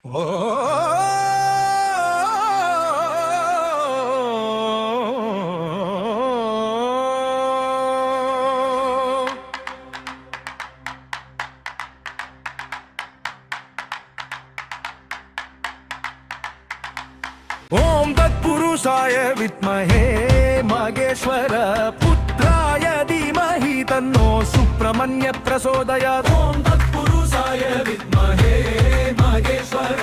ओम तत्पुरुषाय विद्महे महेश्वर पुत्राय धीमहि तन्नो सुब्रह्मण्य प्रचोदयात्। ओम तत्पुरुषाय विद्महे महेश्वर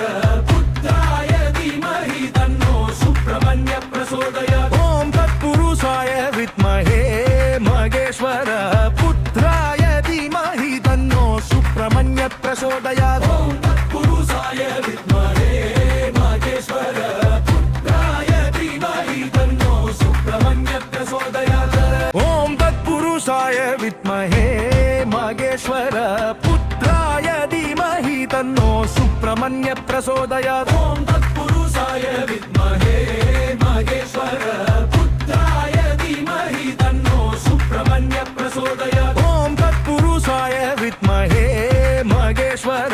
पुत्राय धीमहि तन्नो सुब्रह्मण्य प्रचोदयात्। ओम तत्पुरुषाय विद्महे महेश्वर पुत्राय धीमहि तन्नो सुब्रह्मण्य प्रचोदयात्। ओम तत्पुरुषाय विद्महे महेश्वर पुत्राय धीमहि तन्नो सुब्रह्मण्य प्रचोदयात्। ओम तत्पुरुषाय विद्महे महेश्वर पुत्राय धीमहि तन्नो सुब्रह्मण्य प्रचोदयात्। ओम तत्पुरुषाय विद्महे महेश्वर पुत्राय धीमहि तन्नो सुब्रह्मण्य प्रचोदयात्। ओम तत्पुरुषाय विद्महे महेश्वर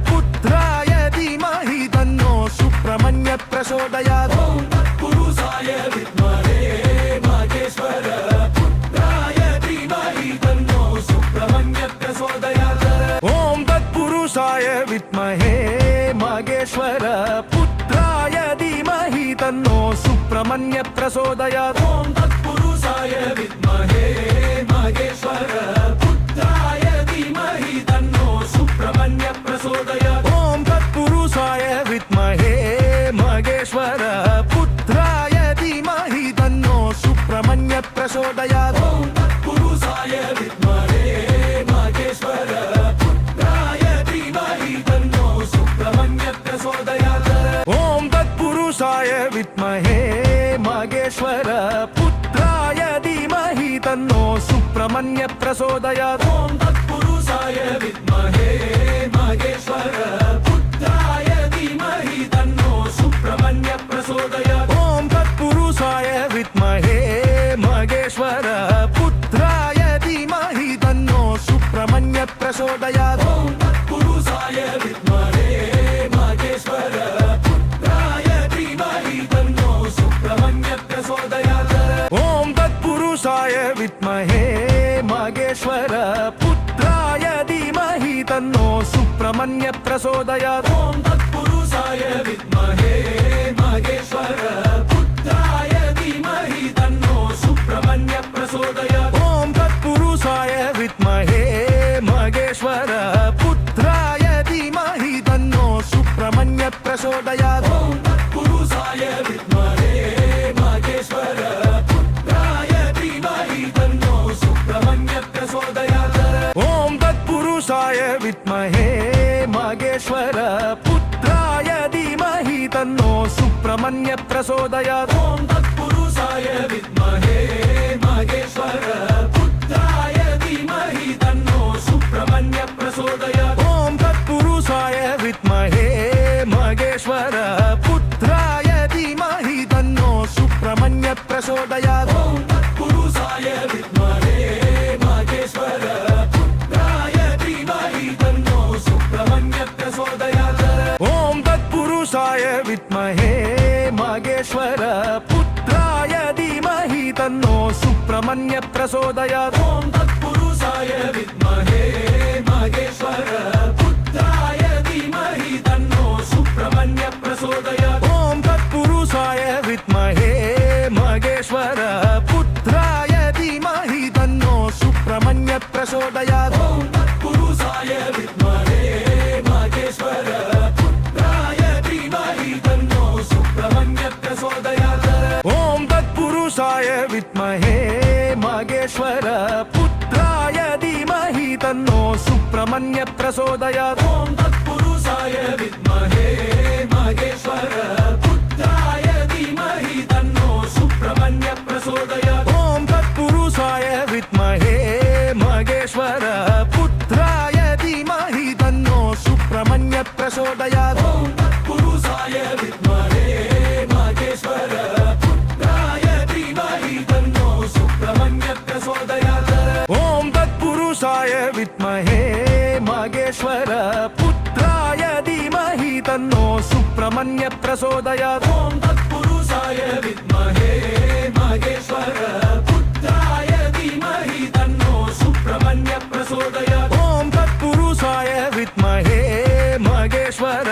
पुत्राय धीमहि तन्नो सुब्रह्मण्य प्रचोदयात्। ओम तत्पुरुषाय विद्महे महेश्वर पुत्राय धीमहि तन्नो सुब्रह्मण्य प्रचोदयात्। ओम तत्पुरुषाय विद्महे महेश्वर पुत्राय धीमहि तन्नो सुब्रह्मण्य प्रचोदयात्। ओम तत्पुरुषाय विद्महे महेश्वर पुत्राय धीमहि तन्नो सुब्रह्मण्य प्रचोदयात्। ओम तत्पुरुषाय विद्महे महेश्वर पुत्राय धीमहि तन्नो सुब्रह्मण्य प्रचोदयात्। ओम तत्पुरुषाय विद्महे महेश्वर पुत्राय धीमहि तन्नो सुब्रह्मण्य प्रचोदयात्। ओम तत्पुरुषाय विद्महे महेश्वर पुत्राय धीमहि तन्नो सुब्रह्मण्य प्रचोदयात्। ओम तत्पुरुषाय विद्महे महेश्वर पुत्राय धीमहि तन्नो सुब्रह्मण्य प्रचोदयात्। ओम तत्पुरुषाय विद्महे महेश्वर पुत्राय धीमहि तन्नो सुब्रह्मण्य प्रचोदयात्। ओम तत्पुरुषाय विद्महे महेश्वर पुत्राय धीमहि तन्नो सुब्रह्मण्य प्रचोदयात्। ओम तत्पुरुषाय विद्महे महेश्वर पुत्राय धीमहि तन्नो सुब्रह्मण्य प्रचोदयात्। ओम तत्पुरुषाय विद्महे महेश्वर पुत्राय धीमहि तन्नो सुब्रह्मण्य प्रचोदयात्। ओम तत्पुरुषाय विद्महे महेश्वर पुत्राय धीमहि तन्नो सुब्रह्मण्य प्रचोदयात्। ओम तत्पुरुषाय विद्महे महेश्वर पुत्राय धीमहि तन्नो सुब्रह्मण्य प्रचोदयात्। ओम तत्पुरुषाय विद्महे महेश्वर पुत्राय धीमहि तन्नो सुब्रह्मण्य प्रचोदयात्। ओम तत्पुरुषाय विद्महे महेश्वर पुत्राय धीमहि तन्नो सुब्रह्मण्य प्रचोदयात्। ओम तत्पुरुषाय विद्महे महेश्वर पुत्राय धीमहि तन्नो सुब्रह्मण्य प्रचोदयात्। ओम तत्पुरुषाय विद्महे महेश्वर पुत्राय धीमहि तन्नो सुब्रह्मण्य प्रचोदयात्। ओम तत्पुरुषाय विद्महे महेश्वर पुत्राय धीमहि तन्नो सुब्रह्मण्य प्रचोदयात्। ओम तत्पुरुषाय विद्महे महेश्वर पुत्राय धीमहि तन्नो सुब्रह्मण्य प्रचोदयात्। ओम तत्पुरुषाय विद्महे महेश्वर पुत्राय धीमहि तन्नो सुब्रह्मण्य प्रचोदयात्। ओम तत्पुरुषाय विद्महे महेश्वर पुत्राय धीमहि तन्नो सुब्रह्मण्य प्रचोदयात्। ओम तत्पुरुषाय विद्महे महेश्वर पुत्राय धीमहि तन्नो सुब्रह्मण्य प्रचोदयात्। ओम तत्पुरुषाय विद्महे महेश्वर पुत्राय धीमहि तन्नो सुब्रह्मण्य प्रचोदयात्। ओम तत्पुरुषाय विद्महे महेश्वर पुत्राय धीमहि तन्नो सुब्रह्मण्य प्रचोदयात्। ओम तत्पुरुषाय विद्महे महेश्वर पुत्राय धीमहि तन्नो सुब्रह्मण्य प्रचोदयात्। ओम तत्पुरुषाय विद्महे महेश्वर पुत्राय धीमहि तन्नो सुब्रह्मण्य प्रचोदयात् ॐ तत्पुरुषाय विद्महे महेश्वर पुत्राय धीमहि तन्नो सुब्रह्मण्य प्रचोदयात् ॐ तत्पुरुषाय विद्महे महेश्वर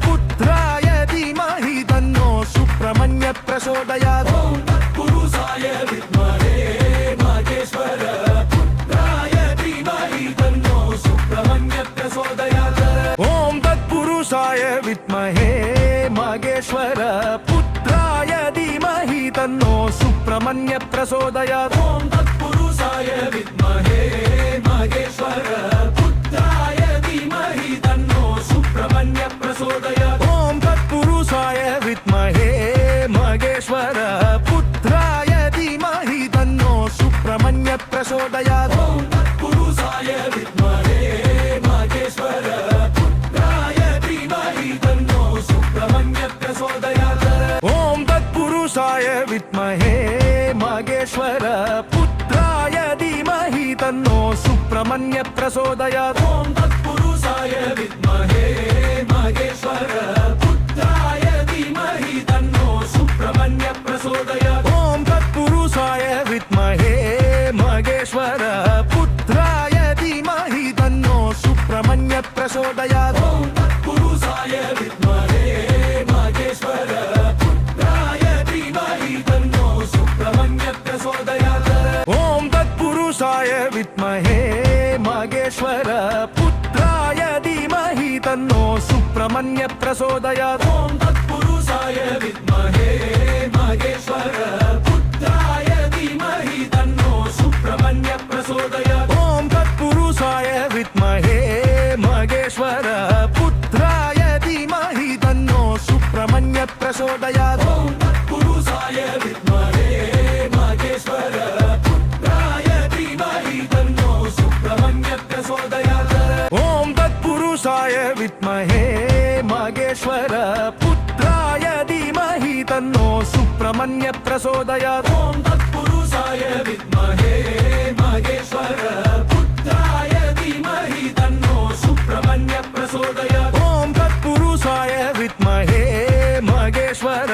पुत्राय धीमहि तन्नो सुब्रह्मण्य प्रचोदयात् ॐ तत्पुरुषाय विद्महे महेश्वर पुत्राय धीमहि तन्नो सुब्रह्मण्य प्रचोदयात् ॐ तत्पुरुषाय विद्महे महेश्वर पुत्राय धीमहि तन्नो सुब्रह्मण्य प्रचोदयात् ॐ तत्पुरुषाय विद्महे महेश्वर पुत्राय धीमहि तन्नो सुब्रह्मण्य प्रचोदयात् ॐ तत्पुरुषाय विद्महे महेश्वर पुत्राय धीमहि तन्नो सुब्रह्मण्य प्रचोदयात् ॐ तत्पुरुषाय विद्महे महेश्वर पुत्राय धीमहि तन्नो सुब्रह्मण्य प्रचोदयात् ॐ तत्पुरुषाय विद्महे महेश्वर पुत्राय धीमहि तन्नो सुब्रह्मण्य प्रचोदयात् ॐ तत्पुरुषाय विद्महे महेश्वर पुत्राय धीमहि तन्नो सुब्रह्मण्य प्रचोदयात् ॐ तत्पुरुषाय विद्महे महेश्वर पुत्राय धीमहि तन्नो सुब्रह्मण्य प्रचोदयात् ॐ तत्पुरुषाय विद्महे महेश्वर पुत्राय धीमहि तन्नो सुब्रह्मण्य प्रचोदयात् ॐ तत्पुरुषाय विद्महे महेश्वर पुत्राय धीमहि तन्नो सुब्रह्मण्य प्रचोदयात् ॐ तत्पुरुषाय विद्महे महेश्वर पुत्राय धीमहि तन्नो सुब्रह्मण्य प्रचोदयात् ॐ तत्पुरुषाय विद्महे महेश्वर पुत्राय धीमहि तन्नो सुब्रह्मण्य प्रचोदयात् ॐ तत्पुरुषाय विद्महे महेश्वर पुत्राय धीमहि तन्नो सुब्रह्मण्य प्रचोदयात् ॐ तत्पुरुषाय विद्महे महेश्वर पुत्राय धीमहि तन्नो सुब्रह्मण्य प्रचोदयात् ॐ तत्पुरुषाय विद्महे महेश्वर पुत्राय धीमहि तन्नो सुब्रह्मण्य प्रचोदयात् ॐ तत्पुरुषाय विद्महे महेश्वर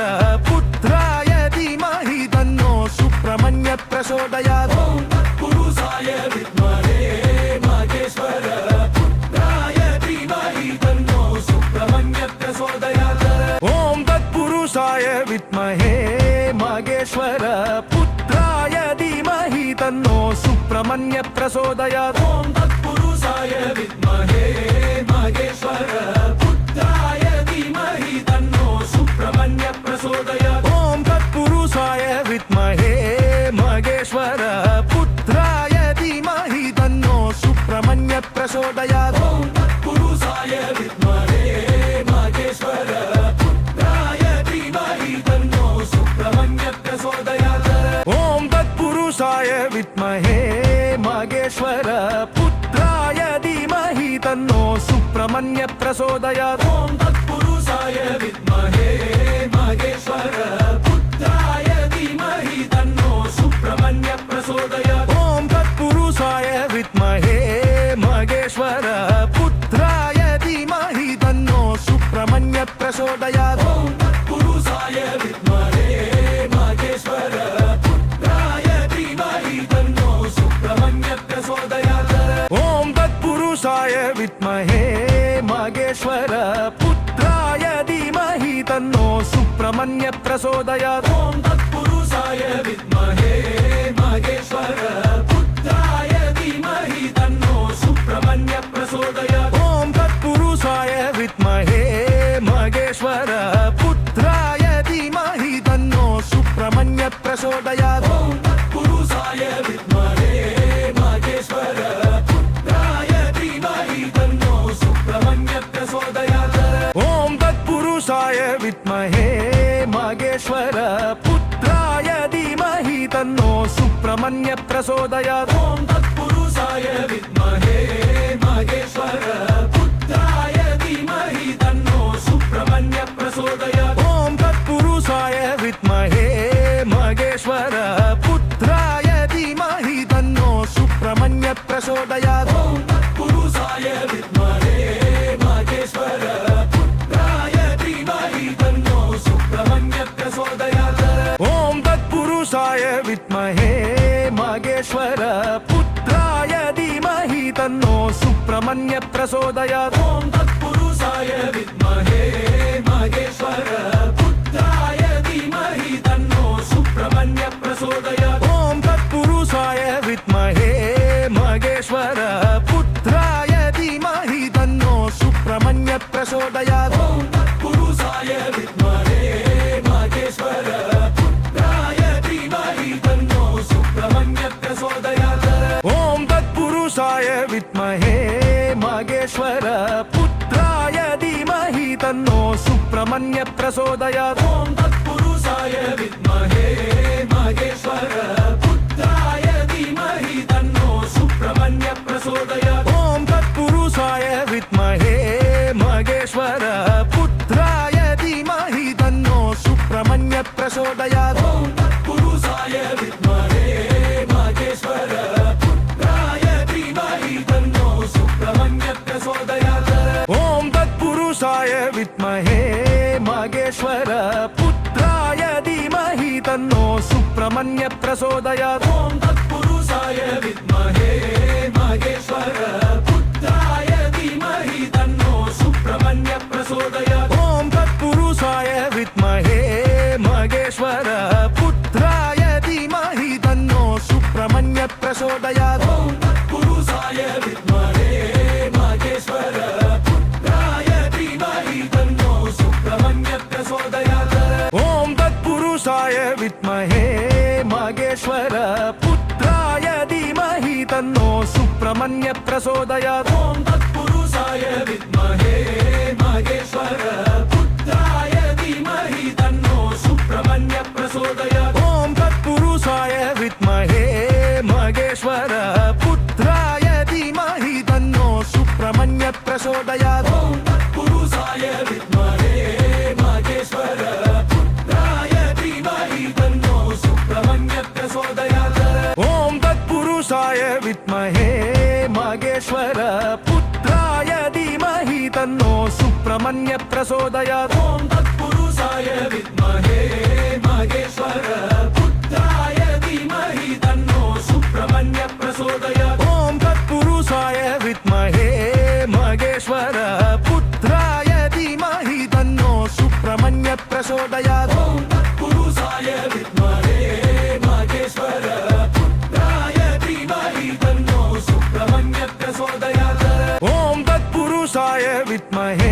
पुत्राय धीमहि तन्नो सुब्रह्मण्य प्रचोदयात् ॐ तत्पुरुषाय विद्महे महेश्वर पुत्राय धीमहि तन्नो सुब्रह्मण्य प्रचोदयात् ॐ तत्पुरुषाय विद्महे महेश्वर पुत्राय धीमहि तन्नो सुब्रह्मण्य प्रचोदयात् ॐ तत्पुरुषाय विद्महे महेश्वर पुत्राय धीमहि तन्नो सुब्रह्मण्य प्रचोदयात् ॐ तत्पुरुषाय विद्महे महेश्वर पुत्राय धीमहि तन्नो सुब्रह्मण्य प्रचोदयात् ॐ तत्पुरुषाय विद्महे महेश्वर पुत्राय धीमहि तन्नो सुब्रह्मण्य प्रचोदयात् ॐ तत्पुरुषाय विद्महे महेश्वर पुत्राय धीमहि तन्नो सुब्रह्मण्य प्रचोदयात् ॐ तत्पुरुषाय विद्महे महेश्वर पुत्राय धीमहि तन्नो सुब्रह्मण्य प्रचोदयात् ॐ तत्पुरुषाय विद्महे महेश्वर पुत्राय धीमहि तन्नो सुब्रह्मण्य प्रचोदयात् ॐ तत्पुरुषाय विद्महे महेश्वर पुत्राय धीमहि तन्नो सुब्रह्मण्य प्रचोदयात् ॐ तत्पुरुषाय विद्महे महेश्वर पुत्राय धीमहि तन्नो सुब्रह्मण्य प्रचोदयात् ॐ तत्पुरुषाय विद्महे महेश्वर पुत्राय धीमहि तन्नो सुब्रह्मण्य प्रचोदयात् ॐ तत्पुरुषाय विद्महे महेश्वर पुत्राय धीमहि तन्नो सुब्रह्मण्य प्रचोदयात् ॐ तत्पुरुषाय विद्महे महेश्वर पुत्राय धीमहि तन्नो सुब्रह्मण्य प्रचोदयात् ॐ तत्पुरुषाय विद्महे महेश्वर पुत्राय धीमहि तन्नो सुब्रह्मण्य प्रचोदयात् ॐ तत्पुरुषाय विद्महे महेश्वर पुत्राय धीमहि तन्नो सुब्रह्मण्य प्रचोदयात् ॐ तत्पुरुषाय विद्महे महेश्वर पुत्राय धीमहि तन्नो सुब्रह्मण्य प्रचोदयात् ॐ तत्पुरुषाय विद्महे महेश्वर पुत्राय प्रचोदयात् ॐ तत्पुरुषाय विद्महे महेश्वर पुत्राय धीमहि तन्नो सुब्रह्मण्य प्रचोदयात् ॐ तत्पुरुषाय विद्महे महेश्वर पुत्राय धीमहि तन्नो सुब्रह्मण्य प्रचोदयात् ॐ तत्पुरुषाय विद्महे महेश्वर पुत्राय धीमहि तन्नो सुब्रह्मण्य प्रचोदयात् ॐ तत्पुरुषाय विद्महे महेश्वर पुत्राय धीमहि तन्नो सुब्रह्मण्य प्रचोदयात् ॐ तत्पुरुषाय विद्महे महेश्वर पुत्राय धीमहि तन्नो सुब्रह्मण्य प्रचोदयात् ॐ तत्पुरुषाय विद्महे महेश्वर पुत्राय धीमहि तन्नो सुब्रह्मण्य प्रचोदयात् ॐ तत्पुरुषाय विद्महे महेश्वर पुत्राय धीमहि तन्नो सुब्रह्मण्य प्रचोदयात् ॐ तत्पुरुषाय विद्महे महेश्वर पुत्राय धीमहि तन्नो सुब्रह्मण्य प्रचोदयात् ॐ तत्पुरुषाय विद्महे महेश्वर पुत्राय धीमहि तन्नो सुब्रह्मण्य प्रचोदयात् ॐ तत्पुरुषाय विद्महे महेश्वर पुत्राय धीमहि तन्नो सुब्रह्मण्य प्रचोदयात् ॐ तत्पुरुषाय विद्महे महेश्वर पुत्राय धीमहि तन्नो सुब्रह्मण्य प्रचोदयात् ॐ तत्पुरुषाय विद्महे महेश्वर पुत्राय धीमहि तन्नो सुब्रह्मण्य प्रचोदयात् ॐ तत्पुरुषाय विद्महे महेश्वर पुत्राय धीमहि तन्नो सुब्रह्मण्य प्रचोदयात् ॐ तत्पुरुषाय विद्महे महेश्वर पुत्राय धीमहि तन्नो सुब्रह्मण्य प्रचोदयात् ॐ तत्पुरुषाय विद्महे महेश्वर पुत्राय धीमहि तन्नो सुब्रह्मण्य प्रचोदयात् ॐ तत्पुरुषाय विद्महे महेश्वर पुत्राय धीमहि तन्नो सुब्रह्मण्य प्रचोदयात् ॐ तत्पुरुषाय विद्महे महेश्वर पुत्राय धीमहि तन्नो सुब्रह्मण्य प्रचोदयात् ॐ तत्पुरुषाय विद्महे महेश्वर पुत्राय धीमहि तन्नो सुब्रह्मण्य प्रचोदयात् ॐ तत्पुरुषाय विद्महे महेश्वर पुत्राय धीमहि तन्नो सुब्रह्मण्य प्रचोदयात् ॐ तत्पुरुषाय विद्महे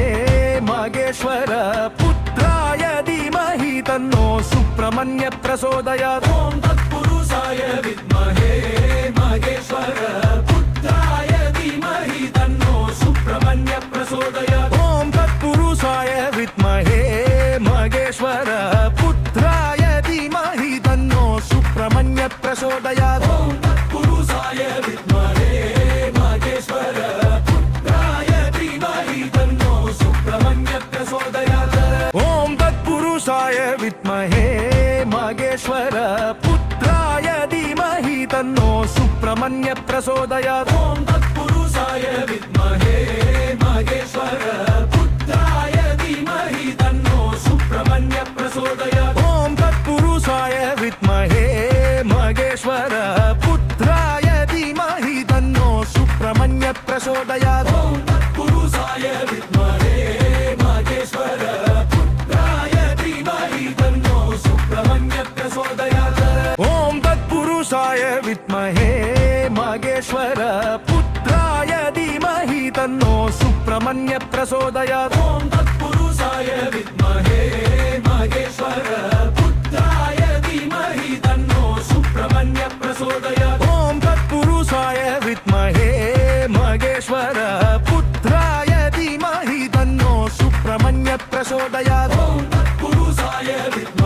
महेश्वर पुत्राय धीमहि तन्नो सुब्रह्मण्य प्रचोदयात् ॐ तत्पुरुषाय विद्महे महेश्वर पुत्राय धीमहि तन्नो सुब्रह्मण्य प्रचोदयात् ॐ तत्पुरुषाय विद्महे महेश्वर पुत्राय धीमहि तन्नो सुब्रह्मण्य प्रचोदयात् ॐ तत्पुरुषाय विद्महे महेश्वर पुत्राय धीमहि तन्नो सुब्रह्मण्य प्रचोदयात् ॐ तत्पुरुषाय विद्महे महेश्वर पुत्राय धीमहि तन्नो सुब्रह्मण्य प्रचोदयात् ॐ तत्पुरुषाय विद्महे महेश्वर पुत्राय धीमहि तन्नो सुब्रह्मण्य प्रचोदयात् ॐ तत्पुरुषाय विद्महे महेश्वर पुत्राय धीमहि तन्नो सुब्रह्मण्य प्रचोदयात् ॐ तत्पुरुषाय विद्महे महेश्वर पुत्राय धीमहि तन्नो सुब्रह्मण्य प्रचोदयात् ॐ तत्पुरुषाय विद्महे महेश्वर पुत्राय धीमहि तन्नो सुब्रह्मण्य प्रचोदयात् ॐ तत्पुरुषाय विद्महे महेश्वर पुत्राय धीमहि तन्नो सुब्रह्मण्य प्रचोदयात् ॐ तत्पुरुषाय विद्महे महेश्वर पुत्राय धीमहि तन्नो सुब्रह्मण्य प्रचोदयात् ॐ तत्पुरुषाय विद्महे